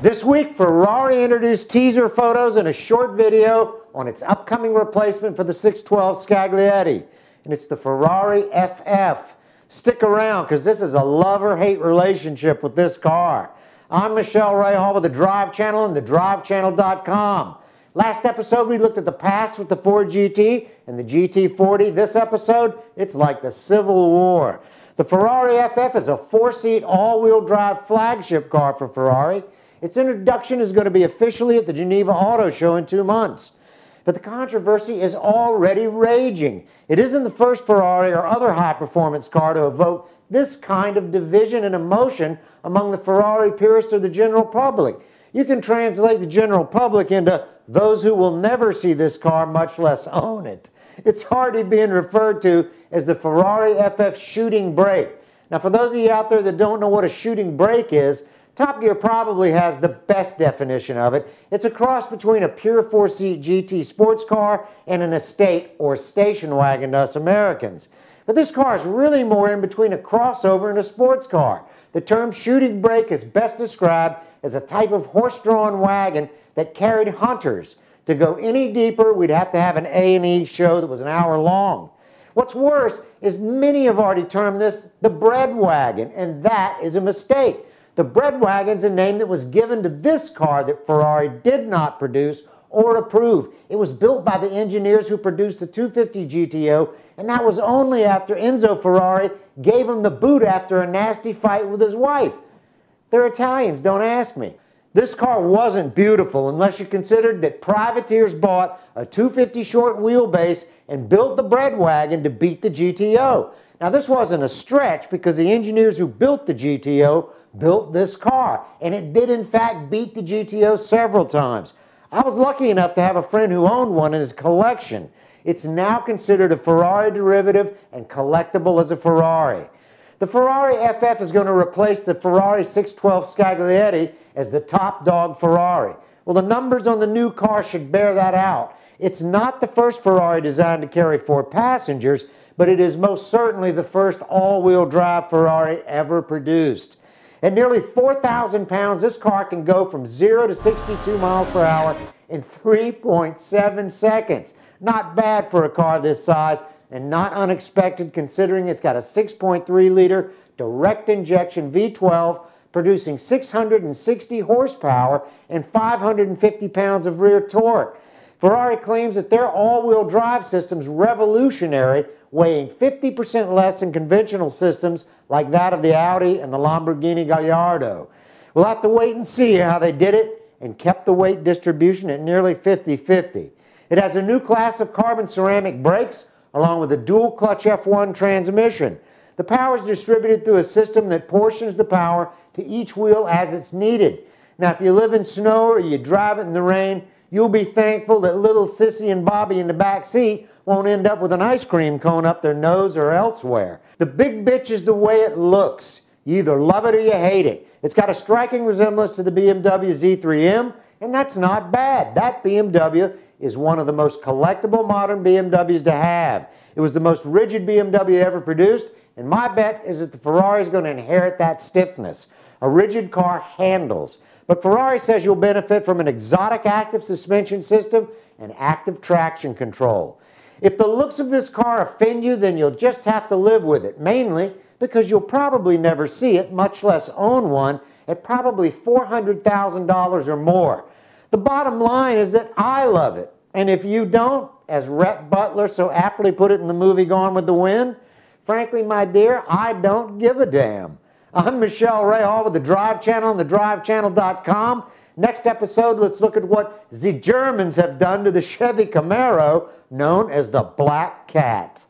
This week, Ferrari introduced teaser photos and a short video on its upcoming replacement for the 612 Scaglietti, and it's the Ferrari FF. Stick around, because this is a love-or-hate relationship with this car. I'm Michelle Rahal with the Drive Channel and thedrivechannel.com. Last episode, we looked at the past with the Ford GT and the GT40. This episode, it's like the Civil War. The Ferrari FF is a four-seat, all-wheel drive flagship car for Ferrari. Its introduction is going to be officially at the Geneva Auto Show in 2 months. But the controversy is already raging. It isn't the first Ferrari or other high-performance car to evoke this kind of division and emotion among the Ferrari purists or the general public. You can translate the general public into those who will never see this car, much less own it. It's already being referred to as the Ferrari FF shooting brake. Now, for those of you out there that don't know what a shooting brake is, Top Gear probably has the best definition of it. It's a cross between a pure four-seat GT sports car and an estate or station wagon to us Americans. But this car is really more in between a crossover and a sports car. The term shooting brake is best described as a type of horse-drawn wagon that carried hunters. To go any deeper, we'd have to have an A&E show that was an hour long. What's worse is many have already termed this the bread wagon, and that is a mistake. The bread wagon's a name that was given to this car that Ferrari did not produce or approve. It was built by the engineers who produced the 250 GTO, and that was only after Enzo Ferrari gave him the boot after a nasty fight with his wife. They're Italians, don't ask me. This car wasn't beautiful unless you considered that privateers bought a 250 short wheelbase and built the bread wagon to beat the GTO. Now, this wasn't a stretch because the engineers who built the GTO built this car, and it did in fact beat the GTO several times. I was lucky enough to have a friend who owned one in his collection. It's now considered a Ferrari derivative and collectible as a Ferrari. The Ferrari FF is going to replace the Ferrari 612 Scaglietti as the top dog Ferrari. Well, the numbers on the new car should bear that out. It's not the first Ferrari designed to carry 4 passengers, but it is most certainly the first all-wheel drive Ferrari ever produced. At nearly 4,000 pounds, this car can go from 0 to 62 miles per hour in 3.7 seconds. Not bad for a car this size, and not unexpected considering it's got a 6.3-liter direct injection V12 producing 660 horsepower and 550 pounds of rear torque. Ferrari claims that their all-wheel drive system's revolutionary, weighing 50% less than conventional systems like that of the Audi and the Lamborghini Gallardo. We'll have to wait and see how they did it and kept the weight distribution at nearly 50-50. It has a new class of carbon ceramic brakes along with a dual clutch F1 transmission. The power is distributed through a system that portions the power to each wheel as it's needed. Now, if you live in snow or you drive it in the rain, you'll be thankful that little Sissy and Bobby in the back seat won't end up with an ice cream cone up their nose or elsewhere. The big bitch is the way it looks. You either love it or you hate it. It's got a striking resemblance to the BMW Z3M, and that's not bad. That BMW is one of the most collectible modern BMWs to have. It was the most rigid BMW ever produced, and my bet is that the Ferrari is going to inherit that stiffness. A rigid car handles. But Ferrari says you'll benefit from an exotic active suspension system and active traction control. If the looks of this car offend you, then you'll just have to live with it, mainly because you'll probably never see it, much less own one, at probably $400,000 or more. The bottom line is that I love it, and if you don't, as Rhett Butler so aptly put it in the movie Gone with the Wind, frankly, my dear, I don't give a damn. I'm Michelle Rahal with the Drive Channel and thedrivechannel.com. Next episode, let's look at what the Germans have done to the Chevy Camaro, known as the Black Cat.